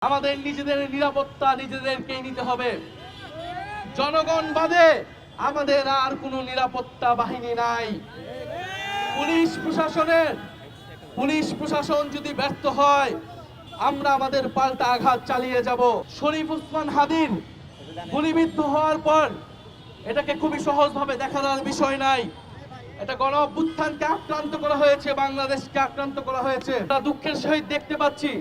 আমাদের নিজেদের নিরাপত্তা নিজেদেরকেই নিতে হবে। জনগণ বাদে আমাদের আর কোনো নিরাপত্তা বাহিনী নাই। পুলিশ প্রশাসন যদি ব্যর্থ হয়, আমরা আমাদের পাল্টা আঘাত চালিয়ে যাব। শরীফ ওসমান হাদির গুলিবিদ্ধ হওয়ার পর এটাকে খুবই সহজভাবে দেখার বিষয় নাই। এটা গণ অভ্যুত্থানকে আক্রান্ত করা হয়েছে, বাংলাদেশকে আক্রান্ত করা হয়েছে। আমরা দুঃখের সহিত দেখতে পাচ্ছি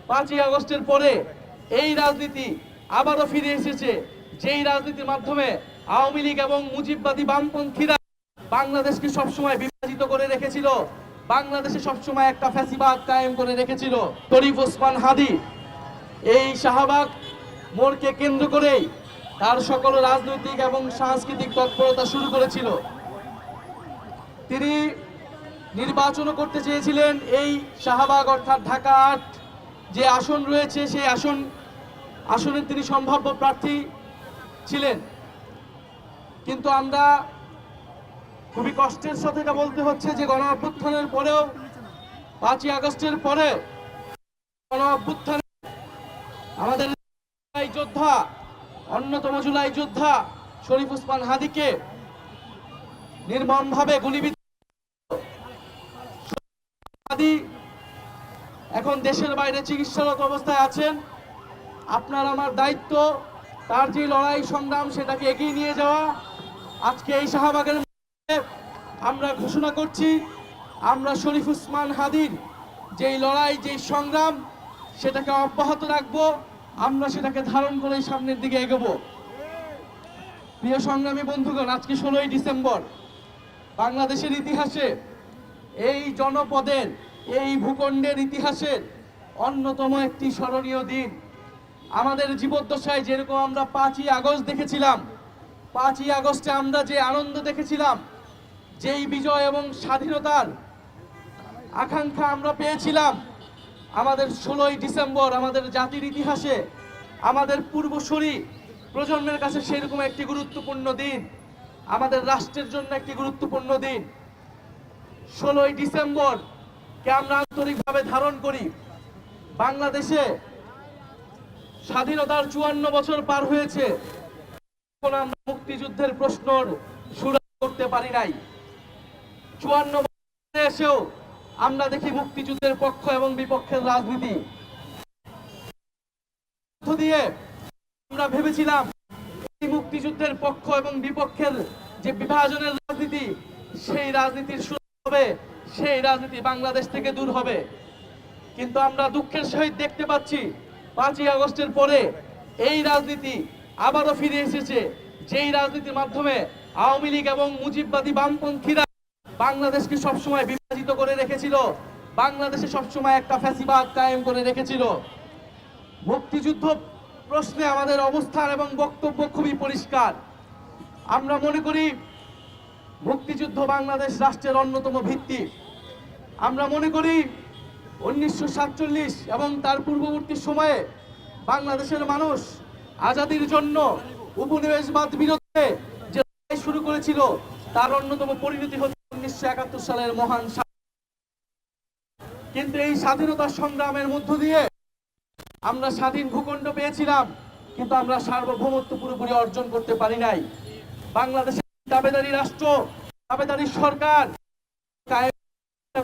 5ই আগস্টের পরে এই রাজনীতি আবারও ফিরে এসেছে, যেই রাজনীতির মাধ্যমে আওয়ামী লীগ এবং মুজিববাদী বামপন্থীরা বাংলাদেশকে সবসময় বিভাজিত করে রেখেছিল, বাংলাদেশে সবসময় একটা ফ্যাসিবাদ কায়েম করে রেখেছিল। শরীফ ওসমান হাদি এই শাহবাগ মোড়কে কেন্দ্র করেই তার সকল রাজনৈতিক এবং সাংস্কৃতিক তৎপরতা শুরু করেছিল। তিনি নির্বাচনও করতে চেয়েছিলেন এই শাহবাগ অর্থাৎ ঢাকা 8 যে আসন রয়েছে, সেই আসনে তিনি সম্ভাব্য প্রার্থী ছিলেন। কিন্তু আমরা খুবই কষ্টের সাথে এটা বলতে হচ্ছে যে গণ অভ্যুত্থানের পরেও 5ই আগস্টের পরে গণ অভ্যুত্থানে আমাদের যোদ্ধা, অন্যতম জুলাই যোদ্ধা শরীফ ওসমান হাদিকে নির্মমভাবে গুলিবিদ্ধ। হাদি এখন দেশের বাইরে চিকিৎসারত অবস্থায় আছেন। আপনার আমার দায়িত্ব তার যে লড়াই সংগ্রাম সেটাকে এগিয়ে নিয়ে যাওয়া। আজকে এই শাহবাগের মধ্যে আমরা ঘোষণা করছি, আমরা শরীফ ওসমান হাদির যেই লড়াই যেই সংগ্রাম সেটাকে অব্যাহত রাখবো, আমরা সেটাকে ধারণ করে সামনের দিকে এগোবো। প্রিয় সংগ্রামী বন্ধুগণ, আজকে 16ই ডিসেম্বর বাংলাদেশের ইতিহাসে, এই জনপদের, এই ভূখণ্ডের ইতিহাসের অন্যতম একটি স্মরণীয় দিন। আমাদের জীবদ্দশায় যেরকম আমরা 5ই আগস্ট দেখেছিলাম, 5ই আগস্টে আমরা যে আনন্দ দেখেছিলাম, যেই বিজয় এবং স্বাধীনতার আকাঙ্ক্ষা আমরা পেয়েছিলাম, আমাদের 16ই ডিসেম্বর আমাদের জাতির ইতিহাসে আমাদের পূর্বসূরি প্রজন্মের কাছে সেরকম একটি গুরুত্বপূর্ণ দিন, আমাদের রাষ্ট্রের জন্য একটি গুরুত্বপূর্ণ দিন। 16ই ডিসেম্বর কে আমরা আন্তরিকভাবে ধারণ করি। বাংলাদেশে স্বাধীনতার 54 বছর পার হয়েছে, এখন আমরা মুক্তিযুদ্ধের প্রশ্নর সুরাহা করতে পারি নাই। 54 বছরে এসেও আমরা দেখি মুক্তিযুদ্ধের পক্ষ এবং বিপক্ষের রাজনীতি দিয়ে আমরা ভেবেছিলাম এই মুক্তিযুদ্ধের পক্ষ এবং বিপক্ষের যে বিভাজনের রাজনীতি, সেই রাজনীতির শুরু হবে, সেই রাজনীতি বাংলাদেশ থেকে দূর হবে। কিন্তু আমরা দুঃখের সহিত দেখতে পাচ্ছি 5ই আগস্টের পরে এই রাজনীতি আবারও ফিরে এসেছে, যেই রাজনীতির মাধ্যমে আওয়ামী লীগ এবং মুজিববাদী বামপন্থীরা বাংলাদেশকে সবসময় বিভাজিত করে রেখেছিল, বাংলাদেশে সবসময় একটা ফ্যাসিবাদ কায়েম করে রেখেছিল। মুক্তিযুদ্ধ প্রশ্নে আমাদের অবস্থান এবং বক্তব্য খুবই পরিষ্কার। আমরা মনে করি মুক্তিযুদ্ধ বাংলাদেশ রাষ্ট্রের অন্যতম ভিত্তি। আমরা মনে করি 1947 এবং তার পূর্ববর্তী সময়ে বাংলাদেশের মানুষ আজাদির জন্য উপনিবেশবাদ বিরুদ্ধে যে লড়াই শুরু করেছিল, তার অন্যতম পরিণতি হচ্ছে 1971 সালের মহান। কিন্তু এই স্বাধীনতার সংগ্রামের মধ্য দিয়ে আমরা স্বাধীন ভূখণ্ড পেয়েছিলাম, কিন্তু আমরা সার্বভৌমত্ব পুরোপুরি অর্জন করতে পারি নাই। বাংলাদেশের দাবেদারি রাষ্ট্র, দাবেদারি সরকার কায়েম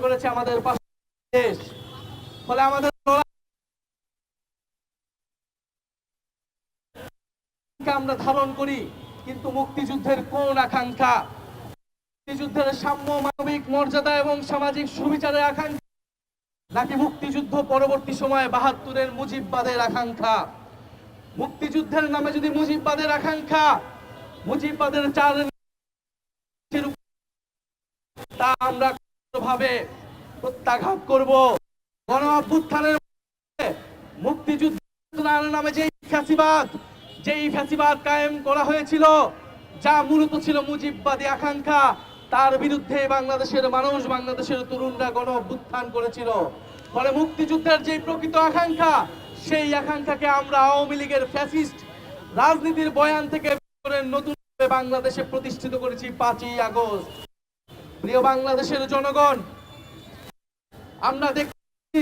করেছে আমাদের পাশে দেশ। ফলে আমাদের আমরা ধারণ করি, কিন্তু মুক্তিযুদ্ধের কোন আকাঙ্ক্ষা, মুক্তিযুদ্ধের সাম্য, মানবিক মর্যাদা এবং সামাজিক সুবিচারের আকাঙ্ক্ষা, নাকি মুক্তিযুদ্ধ পরবর্তী সময়ে 72-এর মুজিববাদের আকাঙ্ক্ষা? মুক্তিযুদ্ধের নামে যদি মুজিববাদের আকাঙ্ক্ষা, মুজিববাদের তা আমরা ভাবে প্রত্যাঘাত করব। গণ অভ্যুত্থানের মুক্তিযুদ্ধের নামে যেই ফ্যাসিবাদ কায়েম করা হয়েছিল, যা মূলত ছিল মুজিববাদী আকাঙ্ক্ষা, তার বিরুদ্ধে বাংলাদেশের মানুষ, বাংলাদেশের তরুণরা গণ অভ্যুত্থান করেছিল। ফলে মুক্তিযুদ্ধের যে প্রকৃত আকাঙ্ক্ষা, সেই আকাঙ্ক্ষাকে আমরা আওয়ামী লীগের ফ্যাসিস্ট রাজনীতির বয়ান থেকে নতুন বাংলাদেশে প্রতিষ্ঠিত করেছি 5ই আগস্ট। প্রিয় বাংলাদেশের জনগণ, আমরা দেখছি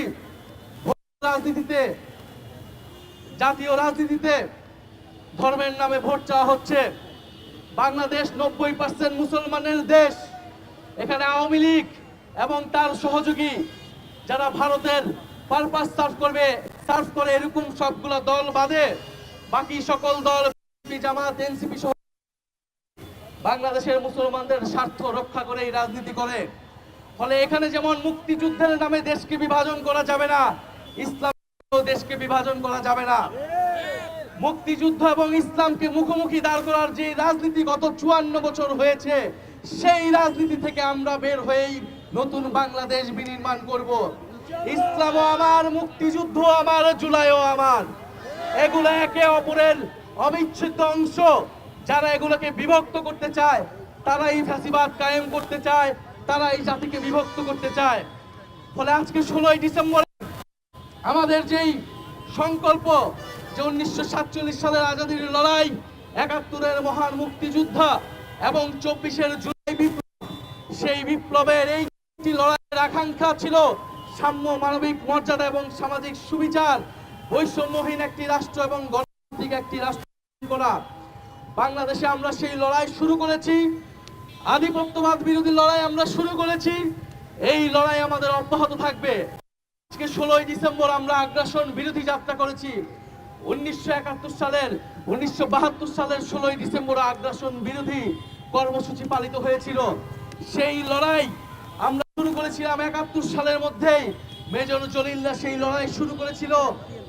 রাজনীতিতে জাতীয় রাজনীতিতে ধর্মের নামে ভোট চাওয়া হচ্ছে। বাংলাদেশ 90% মুসলমানের দেশ। এখানে আওয়ামী লীগ এবং তার সহযোগী যারা ভারতের পারপাস সার্ভ করে এরকম সবগুলো দল বাদে বাকি সকল দল জামাত এনসিপি সহ বাংলাদেশের মুসলমানদের স্বার্থ রক্ষা করে এই রাজনীতি করে। ফলে এখানে যেমন মুক্তিযুদ্ধের নামে দেশকে বিভাজন করা যাবে না, ইসলাম দেশকে বিভাজন করা যাবে না। মুক্তিযুদ্ধ এবং ইসলামকে মুখোমুখি দাঁড় করার যে রাজনীতি গত 54 বছর হয়েছে, সেই রাজনীতি থেকে আমরা বের হয়েই নতুন বাংলাদেশ বিনির্মাণ করব। ইসলামও আমার, মুক্তিযুদ্ধ আমার, জুলাইও আমার। এগুলো একে অপরের অবিচ্ছেদ্য অংশ। যারা এগুলোকে বিভক্ত করতে চায়, তারা এই ফ্যাসিবাদ কায়েম করতে চায়, তারা এই জাতিকে বিভক্ত করতে চায়। ফলে আজকে 16ই ডিসেম্বর আমাদের যেই সংকল্প, যে 1947 সালের আজাদীর লড়াই, 71-এর মহান মুক্তিযুদ্ধ এবং 24-এর জুলাই বিপ্লব, সেই বিপ্লবের এই লড়াইয়ের আকাঙ্ক্ষা ছিল সাম্য, মানবিক মর্যাদা এবং সামাজিক সুবিচার, বৈষম্যহীন একটি রাষ্ট্র এবং গণতান্ত্রিক একটি রাষ্ট্র করা। বাংলাদেশে আমরা সেই লড়াই শুরু করেছি, আধিপত্যবাদ বিরোধী লড়াই আমরা শুরু করেছি। এই লড়াই আমাদের অব্যাহত থাকবে। আজকে 16ই ডিসেম্বর আমরা আগ্রাসন বিরোধী যাত্রা করেছি। 1972 সালের 16ই ডিসেম্বর আগ্রাসন বিরোধী কর্মসূচি পালিত হয়েছিল। সেই লড়াই আমরা শুরু করেছিলাম 71 সালের মধ্যেই। মেজর জলিলরা সেই লড়াই শুরু করেছিল,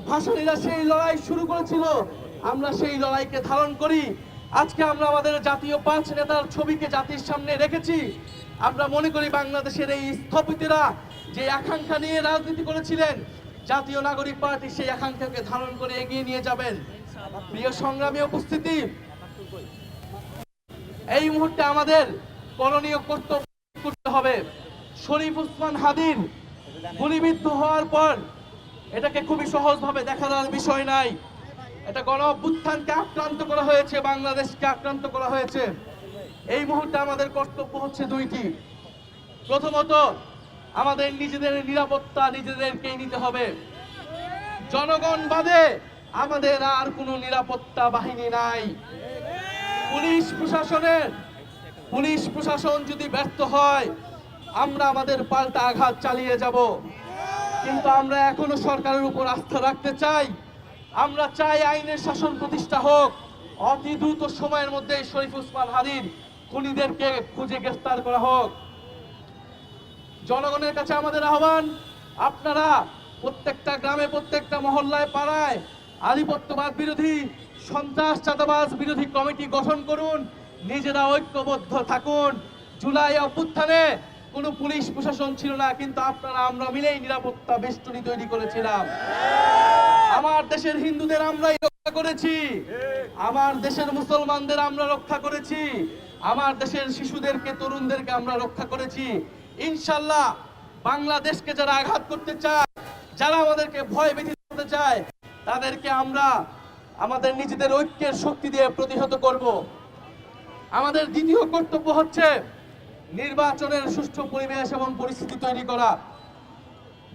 ভাসানীরা সেই লড়াই শুরু করেছিল। আমরা সেই লড়াইকে ধারণ করি। আজকে আমরা আমাদের জাতীয় 5 নেতার ছবিকে জাতির সামনে রেখেছি। আমরা মনে করি বাংলাদেশের এই স্থপতিরা যে আকাঙ্ক্ষা নিয়ে রাজনীতি করেছিলেন, জাতীয় নাগরিক পার্টি সেই আকাঙ্ক্ষাকে ধারণ করে এগিয়ে নিয়ে যাবেন। প্রিয় সংগ্রামী উপস্থিতি, এই মুহূর্তে আমাদের করণীয় কর্তব্য করতে হবে। শরীফ ওসমান হাদির গুলিবিদ্ধ হওয়ার পর এটাকে খুবই সহজভাবে দেখার বিষয় নাই। এটা গণ অভ্যুত্থানকে আক্রান্ত করা হয়েছে, বাংলাদেশকে আক্রান্ত করা হয়েছে। এই মুহূর্তে আমাদের কর্তব্য হচ্ছে দুইটি। প্রথমত, আমাদের নিজেদের নিরাপত্তা নিজেদেরকেই নিতে হবে। জনগণ বাদে আমাদের আর কোনো নিরাপত্তা বাহিনী নাই। পুলিশ প্রশাসন যদি ব্যর্থ হয়, আমরা আমাদের পাল্টা আঘাত চালিয়ে যাব। কিন্তু আমরা এখনো সরকারের উপর আস্থা রাখতে চাই। আমরা চাই আইনের শাসন প্রতিষ্ঠা হোক। অতি দ্রুত সময়ের মধ্যে শরীফ ওসমান হাদির খুনিদেরকে খুঁজে গ্রেফতার করা হোক। জনগণের কাছে আমাদের আহ্বান, আপনারা প্রত্যেকটা গ্রামে, প্রত্যেকটা মহল্লায়, পাড়ায় আধিপত্যবাদ বিরোধী, সন্ত্রাস চাঁদাবাজ বিরোধী কমিটি গঠন করুন। নিজেরা ঐক্যবদ্ধ থাকুন। জুলাই অভ্যুত্থানে কোনো পুলিশ প্রশাসন ছিল না, কিন্তু আপনারা আমরা মিলেই নিরাপত্তা বেষ্টনী তৈরি করেছিলাম। আমার দেশের হিন্দুদের আমরাই রক্ষা করেছি, আমার দেশের মুসলমানদের আমরা রক্ষা করেছি, আমার দেশের শিশুদেরকে, তরুণদেরকে আমরা রক্ষা করেছি। ইনশাল্লাহ বাংলাদেশকে যারা আঘাত করতে চায়, যারা আমাদেরকে ভয় ভীতি করতে চায়, তাদেরকে আমরা আমাদের নিজেদের ঐক্যের শক্তি দিয়ে প্রতিহত করব। আমাদের দ্বিতীয় কর্তব্য হচ্ছে নির্বাচনের সুষ্ঠু পরিবেশ এবং পরিস্থিতি তৈরি করা।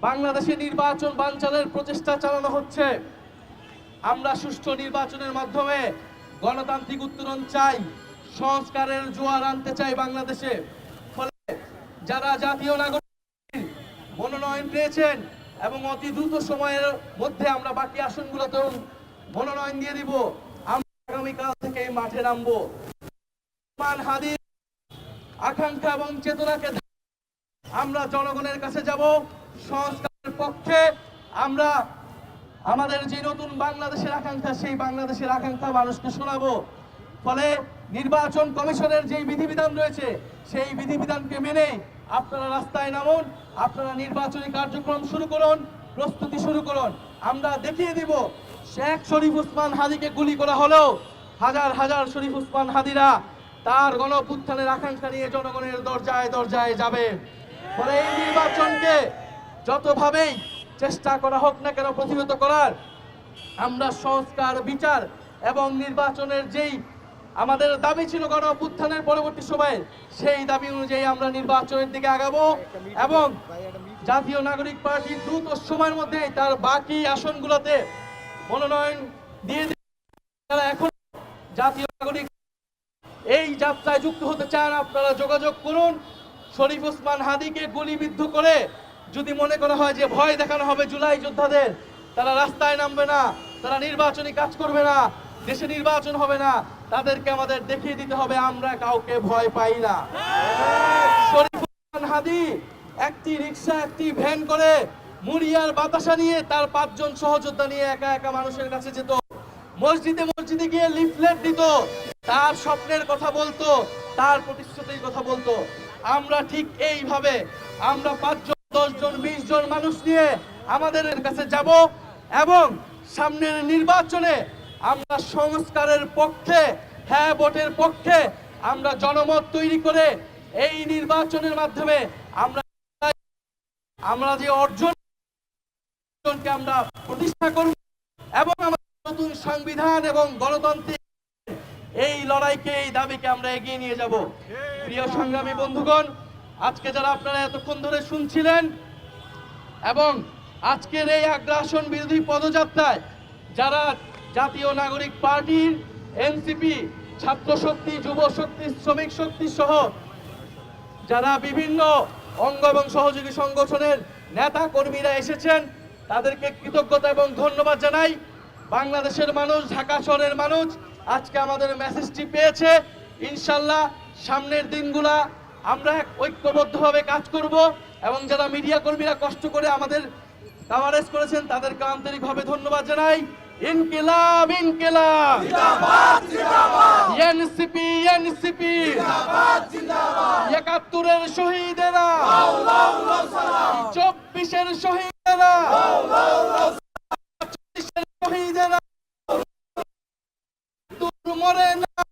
বাংলাদেশে নির্বাচন বানচালের প্রচেষ্টা চালানো হচ্ছে। আমরা সুষ্ঠু নির্বাচনের মাধ্যমে গণতান্ত্রিক উত্তরণ চাই, সংস্কারের জোয়ার আনতে চাই বাংলাদেশে। ফলে যারা জাতীয় নাগরিক মনোনয়ন পেয়েছেন এবং অতি দ্রুত সময়ের মধ্যে আমরা বাকি আসনগুলোতেও মনোনয়ন দিয়ে দিব, আমরা আগামীকাল থেকে এই মাঠে নামবো। হাদির আকাঙ্ক্ষা এবং চেতনাকে আমরা জনগণের কাছে যাব। সংস্কারের পক্ষে আমরা আমাদের যে নতুন বাংলাদেশের আকাঙ্ক্ষা, সেই বাংলাদেশের আকাঙ্ক্ষা মানুষকে শোনাবো। ফলে নির্বাচন কমিশনের যে বিধিবিধান রয়েছে, সেই বিধিবিধানকে মেনে আপনারা রাস্তায় নামুন, আপনারা নির্বাচনী কার্যক্রম শুরু করুন, প্রস্তুতি শুরু করুন। আমরা দেখিয়ে দিব, শেখ শরীফ ওসমান হাদিকে গুলি করা হলেও হাজার হাজার শরীফ ওসমান হাদিরা তার গণঅভ্যুত্থানের আকাঙ্ক্ষা নিয়ে জনগণের দরজায় দরজায় যাবে। ফলে এই নির্বাচনকে যতভাবেই চেষ্টা করা হোক না কেন প্রতিহত করার, আমরা সংস্কার, বিচার এবং নির্বাচনের যেই আমাদের দাবি ছিল গণঅভ্যুত্থানের পরবর্তী সময়ে, সেই দাবি অনুযায়ী আমরা নির্বাচনের দিকে আগাবো এবং জাতীয় নাগরিক পার্টি দ্রুত সময়ের মধ্যে তার বাকি আসনগুলোতে মনোনয়ন দিয়ে যারা এখন জাতীয় নাগরিক এই যাত্রায় যুক্ত হতে চান, আপনারা যোগাযোগ করুন। শরীফ ওসমান হাদিকে গুলিবিদ্ধ করে যদি মনে করা হয় যে ভয় দেখানো হবে জুলাই যোদ্ধাদের, তারা রাস্তায় নামবে না, তারা নির্বাচনী কাজ করবে না, দেশে নির্বাচন হবে না, তাদেরকে আমাদের দেখিয়ে দিতে হবে আমরা কাউকে ভয় পাই না। শরীফ ওসমান হাদি একটি রিক্সা, একটি ভ্যান করে মুড়িয়ার বাতাসা নিয়ে তার 5 জন সহযোদ্ধা নিয়ে একা একা মানুষের কাছে যেত, মসজিদে মসজিদে গিয়ে লিফলেট দিত, তার স্বপ্নের কথা বলতো, তার প্রতিশ্রুতির কথা বলতো। আমরা ঠিক এইভাবে আমরা 5 জন 10 জন 20 জন মানুষ নিয়ে আমাদের কাছে যাব এবং সামনের নির্বাচনে আমরা সংস্কারের পক্ষে, হ্যাঁ ভোটের পক্ষে আমরা জনমত তৈরি করে এই নির্বাচনের মাধ্যমে আমরা যে অর্জনকে আমরা প্রতিষ্ঠা করব এবং আমাদের নতুন সংবিধান এবং গণতান্ত্রিক এই লড়াইকে, এই দাবিকে আমরা এগিয়ে নিয়ে যাব। প্রিয় সংগ্রামী বন্ধুগণ, আজকে যারা আপনারা এতক্ষণ ধরে শুনছিলেন এবং আজকের এই আগ্রাসন বিরোধী পদযাত্রায় যারা জাতীয় নাগরিক পার্টির, এনসিপি, ছাত্র শক্তি, যুব শক্তি, শ্রমিক শক্তি সহ যারা বিভিন্ন অঙ্গ এবং সহযোগী সংগঠনের নেতা কর্মীরা এসেছেন, তাদেরকে কৃতজ্ঞতা এবং ধন্যবাদ জানাই। বাংলাদেশের মানুষ, ঢাকা শহরের মানুষ আজকে আমাদের মেসেজটি পেয়েছে। ইনশাল্লাহ সামনের দিনগুলা আমরা ঐক্যবদ্ধভাবে কাজ করব এবং যারা মিডিয়া কর্মীরা কষ্ট করে আমাদের কভারেজ করেছেন তাদেরকে আন্তরিকভাবে ধন্যবাদ জানাই। ইনকিলাব ইনকিলাব জিন্দাবাদ জিন্দাবাদ, এনসিপি এনসিপি জিন্দাবাদ জিন্দাবাদ, ৭১-এর শহীদেরা আল্লাহু সালাম, ২৪-এর শহীদেরা আল্লাহু সালাম, ৪০-এর শহীদেরা মরে না।